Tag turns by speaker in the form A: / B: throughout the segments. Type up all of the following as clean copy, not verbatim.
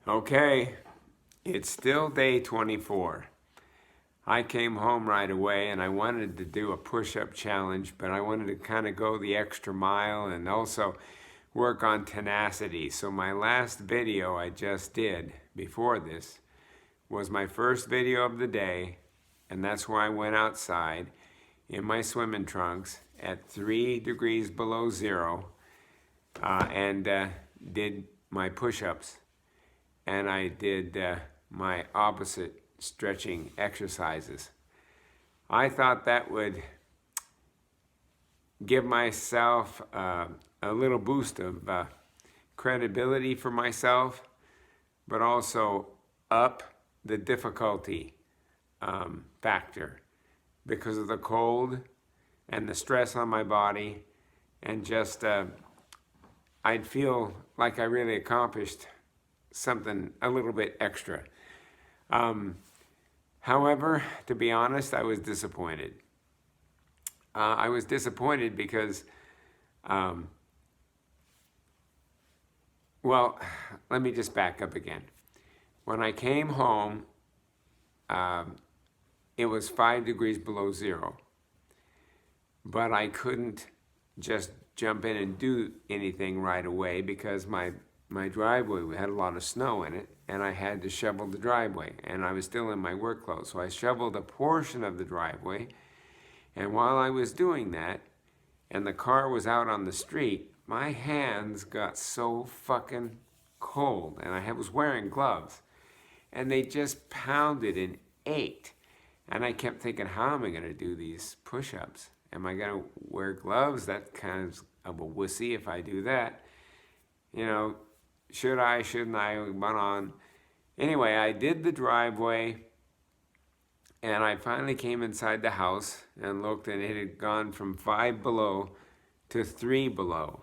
A: Okay, it's still day 24. I came home right away and I wanted to do a push-up challenge, but I wanted to kind of go the extra mile and also work on tenacity. So my last video I just did before this was my first video of the day, and that's where I went outside in my swimming trunks at 3 degrees below zero and did my push-ups. And I did my opposite stretching exercises. I thought that would give myself a little boost of credibility for myself, but also up the difficulty factor because of the cold and the stress on my body, and just I'd feel like I really accomplished something a little bit extra. However, to be honest, I was disappointed. I was disappointed because, well, let me just back up again. When I came home, it was 5 degrees below zero, but I couldn't just jump in and do anything right away because my driveway had a lot of snow in it, and I had to shovel the driveway, and I was still in my work clothes. So I shoveled a portion of the driveway, and while I was doing that, and the car was out on the street, my hands got so fucking cold, and I was wearing gloves, and they just pounded and ached. And I kept thinking, how am I going to do these push-ups? Am I going to wear gloves? That's kind of a wussy if I do that. You know, should I, shouldn't I? Went on. Anyway, I did the driveway, and I finally came inside the house and looked, and it had gone from 5 below to 3 below.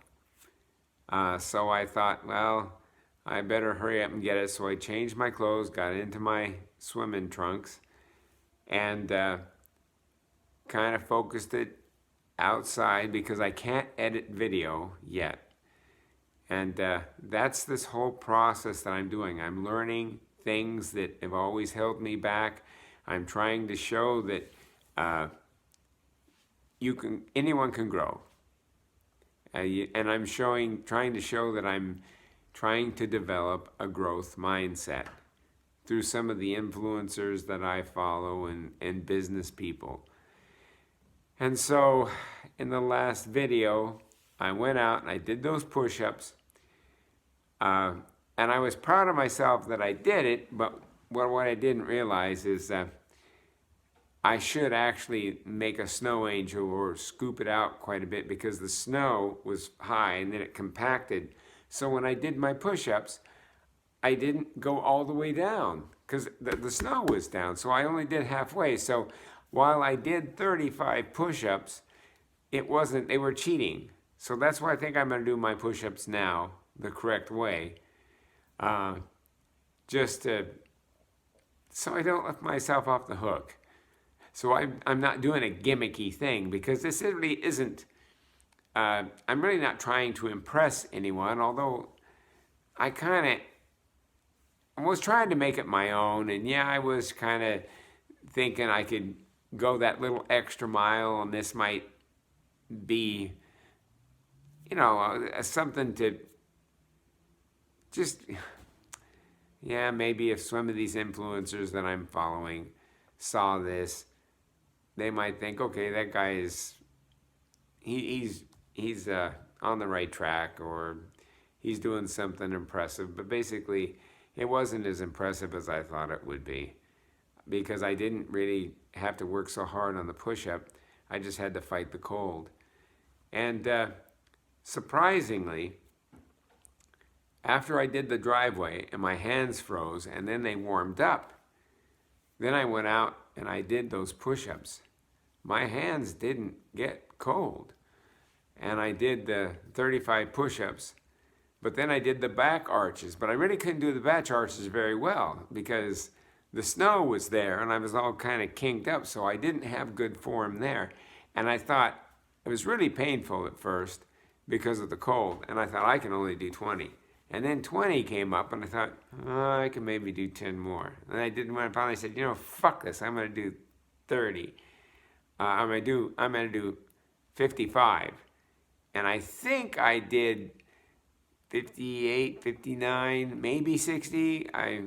A: So I thought, well, I better hurry up and get it. So I changed my clothes, got into my swimming trunks, and kind of focused it outside because I can't edit video yet. And that's this whole process that I'm doing. I'm learning things that have always held me back. I'm trying to show that anyone can grow. And I'm trying to show that I'm trying to develop a growth mindset through some of the influencers that I follow and business people. And so in the last video, I went out and I did those push-ups, and I was proud of myself that I did it, but what I didn't realize is that I should actually make a snow angel or scoop it out quite a bit because the snow was high and then it compacted. So when I did my push-ups, I didn't go all the way down because the snow was down, so I only did halfway. So while I did 35 push-ups, they were cheating. So that's why I think I'm going to do my push-ups now the correct way, so I don't let myself off the hook. So I'm not doing a gimmicky thing because this really isn't, I'm really not trying to impress anyone, although I was trying to make it my own, and yeah, I was kind of thinking I could go that little extra mile, and this might be, you know, something to just, yeah, maybe if some of these influencers that I'm following saw this, they might think, okay, that guy is, he's on the right track, or he's doing something impressive. But basically, it wasn't as impressive as I thought it would be because I didn't really have to work so hard on the push-up. I just had to fight the cold. And surprisingly, after I did the driveway and my hands froze and then they warmed up, then I went out and I did those push-ups. My hands didn't get cold. And I did the 35 push-ups, but then I did the back arches. But I really couldn't do the back arches very well because the snow was there and I was all kind of kinked up, so I didn't have good form there. And I thought, it was really painful at first because of the cold, and I thought I can only do 20. And then 20 came up, and I thought, oh, I can maybe do 10 more. And I didn't. When I finally said, fuck this, I'm going to do 30. I'm going to do 55. And I think I did 58, 59, maybe 60. I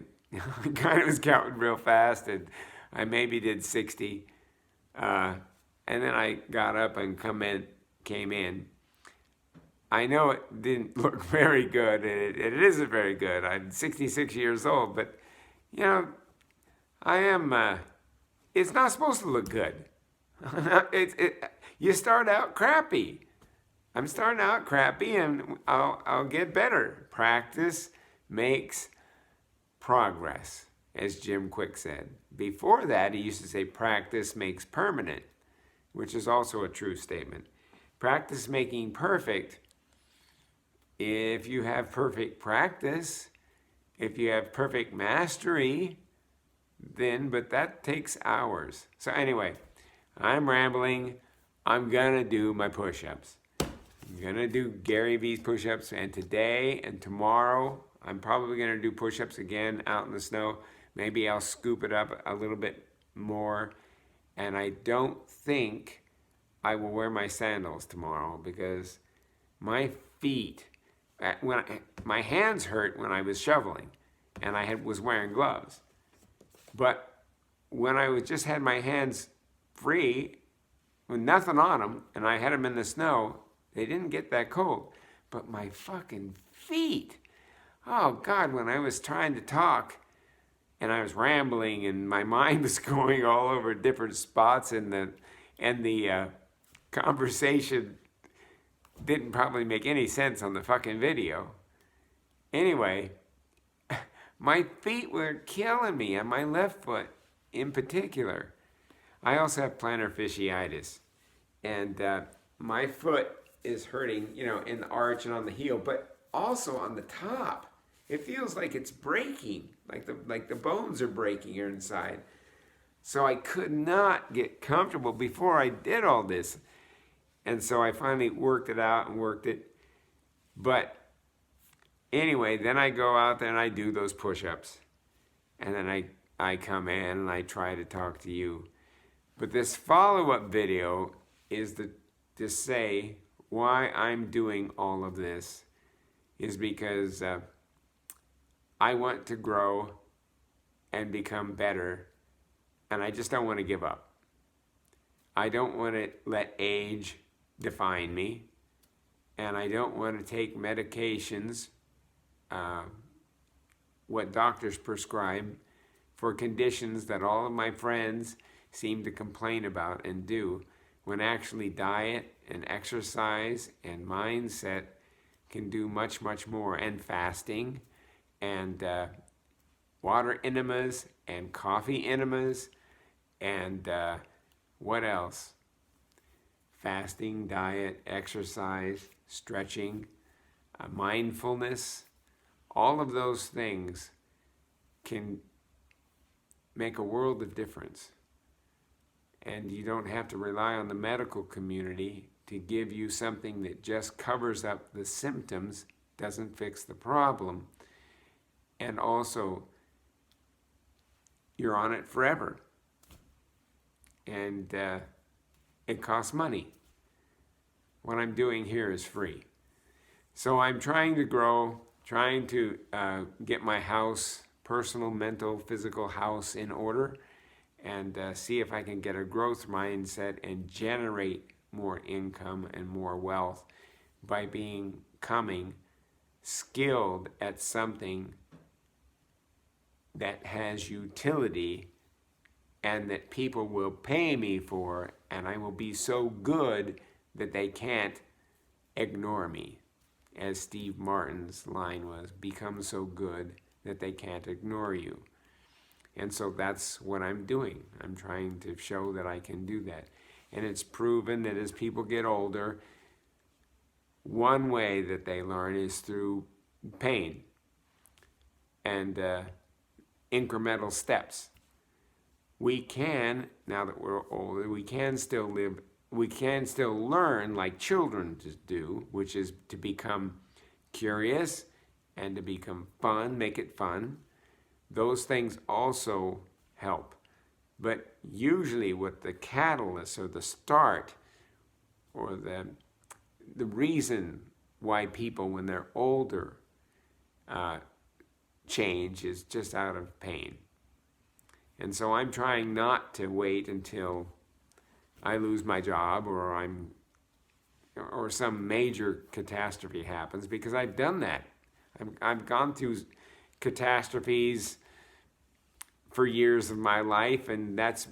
A: kind of was counting real fast, and I maybe did 60. And then I got up and came in. I know it didn't look very good, and it isn't very good. I'm 66 years old, but, I am, it's not supposed to look good. You start out crappy. I'm starting out crappy, and I'll get better. Practice makes progress, as Jim Quick said. Before that, he used to say practice makes permanent, which is also a true statement. Practice making perfect. If you have perfect practice, if you have perfect mastery, but that takes hours. So anyway, I'm rambling. I'm gonna do my push-ups. I'm gonna do Gary Vee's push-ups, and today and tomorrow, I'm probably gonna do push-ups again out in the snow. Maybe I'll scoop it up a little bit more, and I don't think I will wear my sandals tomorrow because my feet, my hands hurt when I was shoveling, and I was wearing gloves. But when I just had my hands free, with nothing on them, and I had them in the snow, they didn't get that cold. But my fucking feet, oh God, when I was trying to talk, and I was rambling, and my mind was going all over different spots, and the conversation didn't probably make any sense on the fucking video. Anyway, my feet were killing me, and my left foot in particular. I also have plantar fasciitis, and my foot is hurting, in the arch and on the heel, but also on the top. It feels like it's breaking, like the bones are breaking here inside. So I could not get comfortable before I did all this. And so I finally worked it out and worked it. But anyway, then I go out there and I do those push-ups. And then I come in and I try to talk to you. But this follow-up video is to say why I'm doing all of this is because I want to grow and become better, and I just don't want to give up. I don't want to let age define me, and I don't want to take medications, what doctors prescribe, for conditions that all of my friends seem to complain about and do, when actually diet and exercise and mindset can do much, much more, and fasting and water enemas and coffee enemas and what else? Fasting, diet, exercise, stretching, mindfulness, all of those things can make a world of difference. And you don't have to rely on the medical community to give you something that just covers up the symptoms, doesn't fix the problem. And also, you're on it forever. And it costs money. What I'm doing here is free. So I'm trying to grow, trying to get my house, personal, mental, physical house in order, and see if I can get a growth mindset and generate more income and more wealth by becoming skilled at something that has utility and that people will pay me for, and I will be so good that they can't ignore me. As Steve Martin's line was, become so good that they can't ignore you. And so that's what I'm doing. I'm trying to show that I can do that. And it's proven that as people get older, one way that they learn is through pain and incremental steps. We can, now that we're older, we can still learn like children do, which is to become curious and to become fun, make it fun. Those things also help. But usually what the catalyst or the start or the reason why people, when they're older, change is just out of pain. And so I'm trying not to wait until I lose my job or some major catastrophe happens, because I've done that. I've gone through catastrophes for years of my life, and that's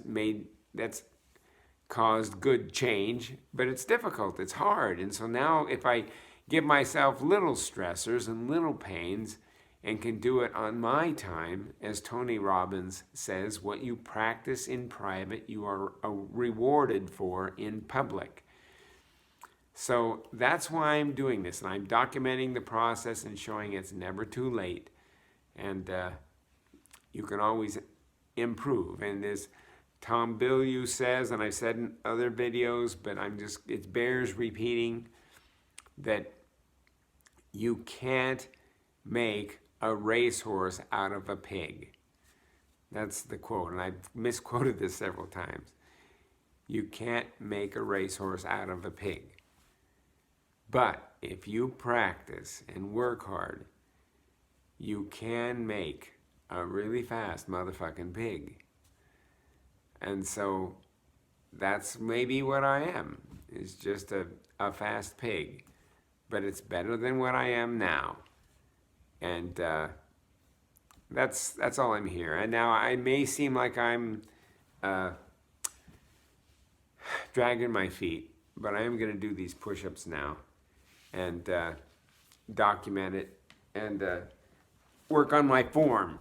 A: caused good change, but it's difficult, it's hard. And so now if I give myself little stressors and little pains and can do it on my time, as Tony Robbins says, what you practice in private, you are rewarded for in public. So that's why I'm doing this, and I'm documenting the process and showing it's never too late, and you can always improve. And as Tom Bilyeu says, and I've said in other videos, but it bears repeating, that you can't make a racehorse out of a pig. That's the quote, and I've misquoted this several times. You can't make a racehorse out of a pig. But if you practice and work hard, you can make a really fast motherfucking pig. And so that's maybe what I am, is just a fast pig. But it's better than what I am now. And that's all I'm here. And now I may seem like I'm dragging my feet, but I am going to do these push-ups now and document it and work on my form.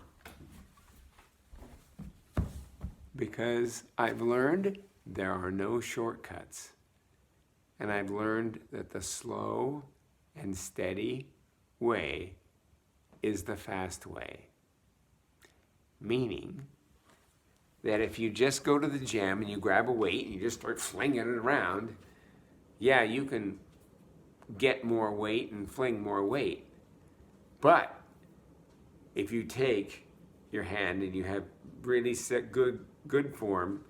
A: Because I've learned there are no shortcuts. And I've learned that the slow and steady way is the fast way. Meaning that if you just go to the gym and you grab a weight and you just start flinging it around, yeah, you can get more weight and fling more weight. But if you take your hand and you have really set good form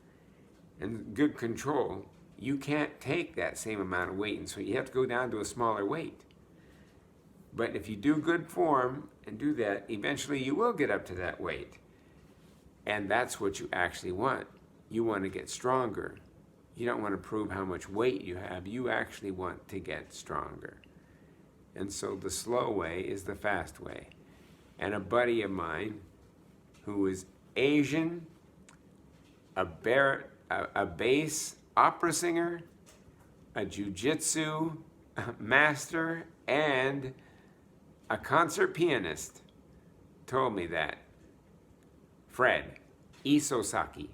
A: and good control, you can't take that same amount of weight, and so you have to go down to a smaller weight. But if you do good form and do that, eventually you will get up to that weight. And that's what you actually want. You want to get stronger. You don't want to prove how much weight you have. You actually want to get stronger. And so the slow way is the fast way. And a buddy of mine who is Asian, a bass opera singer, a jiu-jitsu master, and a concert pianist told me that. Fred Isosaki.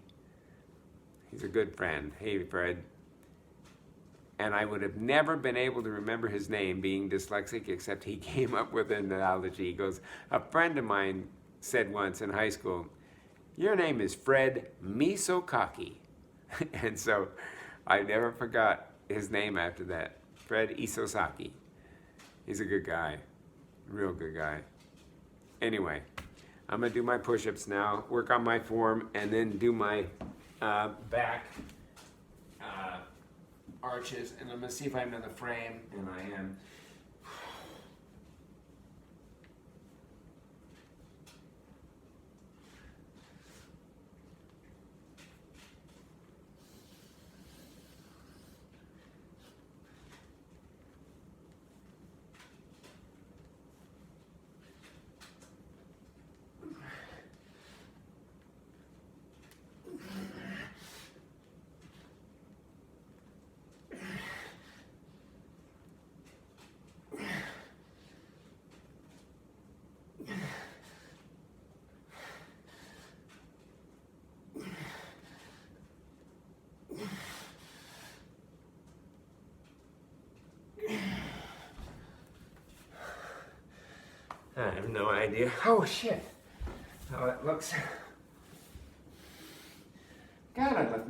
A: He's a good friend. Hey, Fred. And I would have never been able to remember his name, being dyslexic, except he came up with an analogy. He goes, a friend of mine said once in high school, your name is Fred Misokaki. And so I never forgot his name after that. Fred Isosaki. He's a good guy. Real good guy. Anyway, I'm going to do my push-ups now, work on my form, and then do my back arches. And I'm going to see if I'm in the frame, and I am. I have no idea. Oh shit! How it looks. God, I let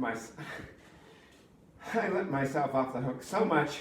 A: myself off the hook so much.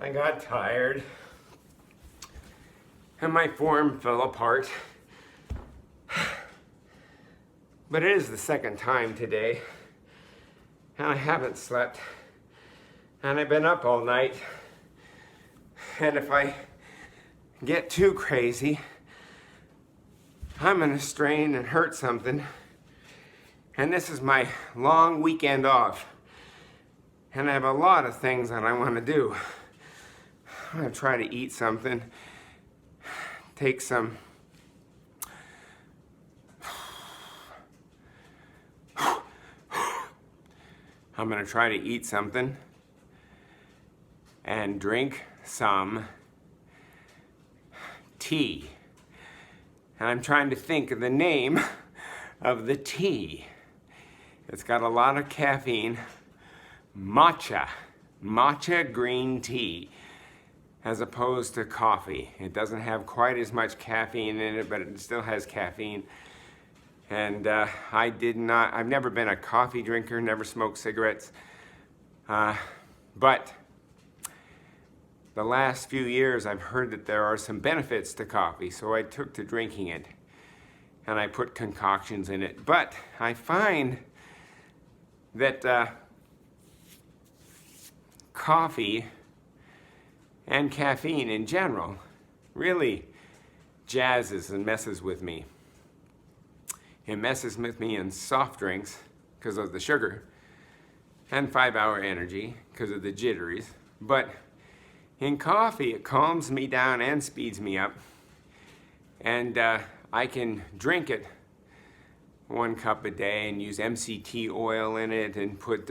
A: I got tired and my form fell apart. But it is the second time today, and I haven't slept, and I've been up all night. And if I get too crazy, I'm gonna strain and hurt something. And this is my long weekend off, and I have a lot of things that I want to do. I'm gonna try to eat something, take some I'm gonna try to eat something and drink some tea. And I'm trying to think of the name of the tea. It's got a lot of caffeine. Matcha green tea, as opposed to coffee. It doesn't have quite as much caffeine in it, but it still has caffeine. And I've never been a coffee drinker, never smoked cigarettes. But the last few years I've heard that there are some benefits to coffee, so I took to drinking it. And I put concoctions in it. But I find that coffee and caffeine in general really jazzes and messes with me. It messes with me in soft drinks because of the sugar, and 5-hour energy because of the jitteries. But in coffee, it calms me down and speeds me up. And I can drink it 1 cup a day and use MCT oil in it and put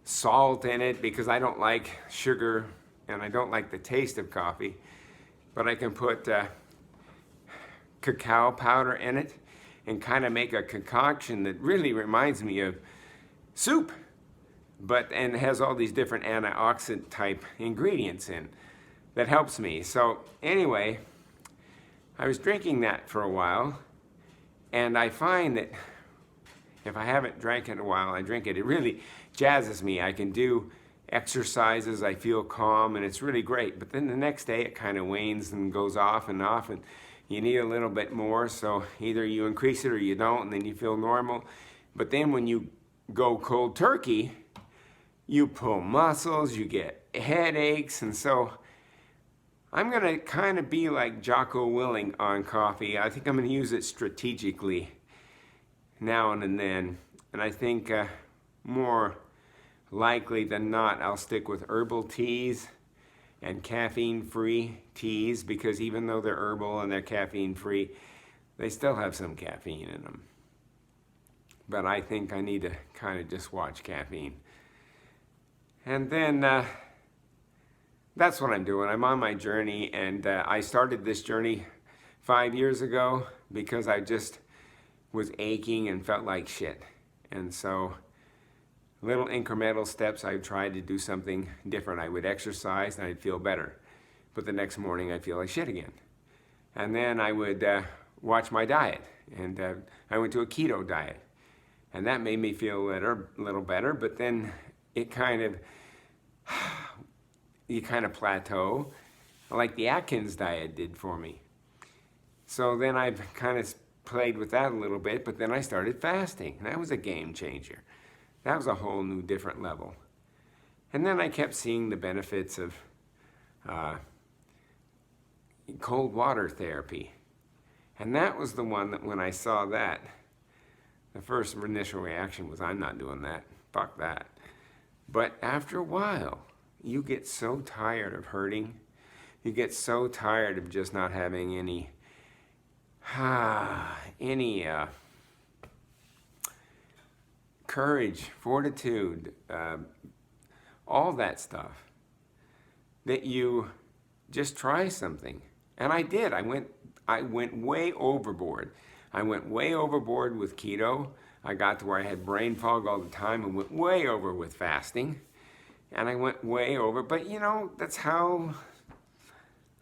A: salt in it because I don't like sugar and I don't like the taste of coffee. But I can put cacao powder in it and kind of make a concoction that really reminds me of soup, and has all these different antioxidant type ingredients in that helps me. So anyway, I was drinking that for a while, and I find that if I haven't drank it in a while, I drink it, it really jazzes me. I can do exercises, I feel calm, and it's really great. But then the next day it kind of wanes and goes off, and you need a little bit more, so either you increase it or you don't, and then you feel normal. But then when you go cold turkey, you pull muscles, you get headaches, and so I'm gonna kind of be like Jocko Willing on coffee. I think I'm gonna use it strategically now and then, and I think more likely than not, I'll stick with herbal teas and caffeine-free teas, because even though they're herbal and they're caffeine-free, they still have some caffeine in them. But I think I need to kind of just watch caffeine. And then that's what I'm doing. I'm on my journey, and I started this journey 5 years ago because I just was aching and felt like shit. And so little incremental steps, I tried to do something different. I would exercise and I'd feel better. But the next morning I'd feel like shit again. And then I would watch my diet. And I went to a keto diet. And that made me feel a little better, but then it you kind of plateau, like the Atkins diet did for me. So then I've kind of played with that a little bit, but then I started fasting. And that was a game changer. That was a whole new different level. And then I kept seeing the benefits of cold water therapy. And that was the one that when I saw that, the first initial reaction was, I'm not doing that. Fuck that. But after a while, you get so tired of hurting. You get so tired of just not having any courage, fortitude, all that stuff, that you just try something. And I did. I went way overboard. I went way overboard with keto. I got to where I had brain fog all the time and went way over with fasting. And I went way over, but you know, that's how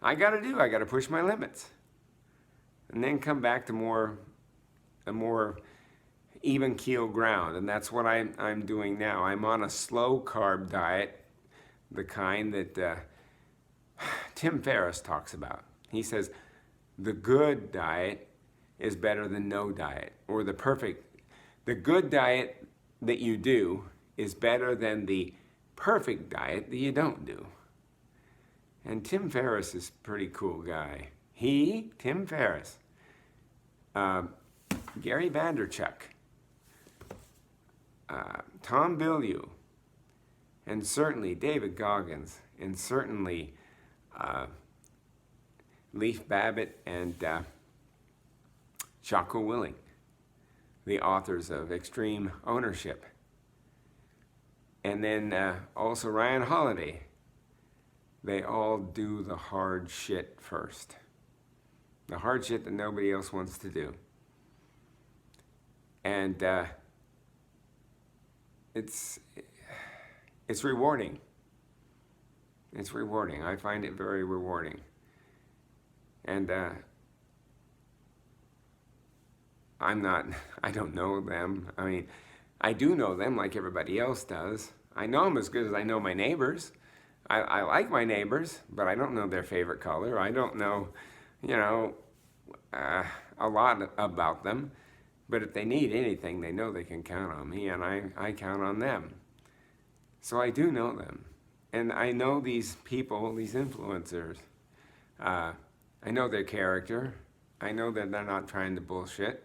A: I gotta do. I gotta push my limits. And then come back to a more even keel ground, and that's what I'm doing now. I'm on a slow carb diet, the kind that Tim Ferriss talks about. He says the good diet is better than no diet, or the good diet that you do is better than the perfect diet that you don't do. And Tim Ferriss is a pretty cool guy. Tim Ferriss, Gary Vaynerchuk, Tom Bilyeu, and certainly David Goggins, and certainly Leif Babbitt and Jocko Willink, the authors of Extreme Ownership. And then also Ryan Holiday. They all do the hard shit first. The hard shit that nobody else wants to do. And it's rewarding. It's rewarding. I find it very rewarding. And I don't know them. I mean, I do know them like everybody else does. I know them as good as I know my neighbors. I like my neighbors, but I don't know their favorite color. I don't know, a lot about them. But if they need anything, they know they can count on me, and I count on them. So I do know them. And I know these people, these influencers. I know their character. I know that they're not trying to bullshit.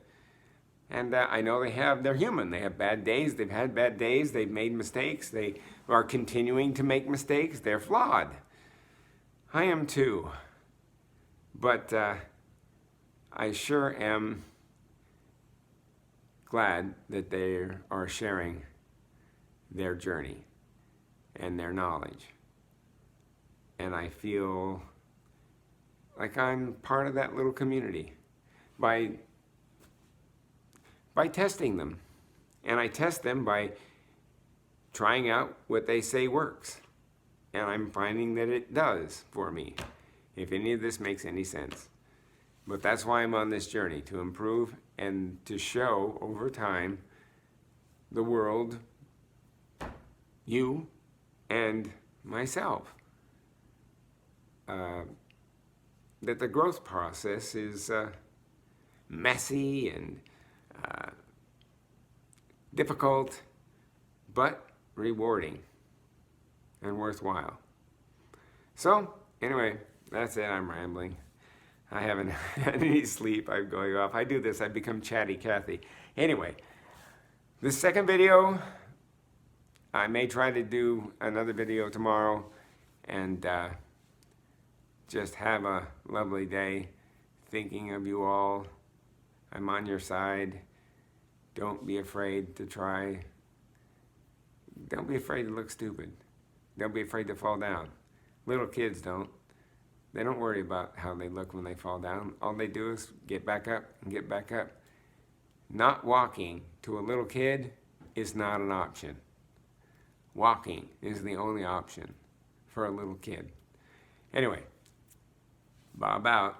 A: And I know they're human. They have bad days. They've had bad days. They've made mistakes. They are continuing to make mistakes. They're flawed. I am too. But I sure am glad that they are sharing their journey and their knowledge. And I feel like I'm part of that little community by testing them. And I test them by trying out what they say works. And I'm finding that it does for me, if any of this makes any sense. But that's why I'm on this journey, to improve and to show over time the world, you, and myself, that the growth process is messy and difficult, but rewarding and worthwhile. So, anyway, that's it. I'm rambling. I haven't had any sleep. I'm going off. I do this. I become chatty Cathy. Anyway, this second video, I may try to do another video tomorrow, and just have a lovely day. Thinking of you all. I'm on your side. Don't be afraid to try. Don't be afraid to look stupid. Don't be afraid to fall down. Little kids don't. They don't worry about how they look when they fall down. All they do is get back up and get back up. Not walking to a little kid is not an option. Walking is the only option for a little kid. Anyway, Bob out.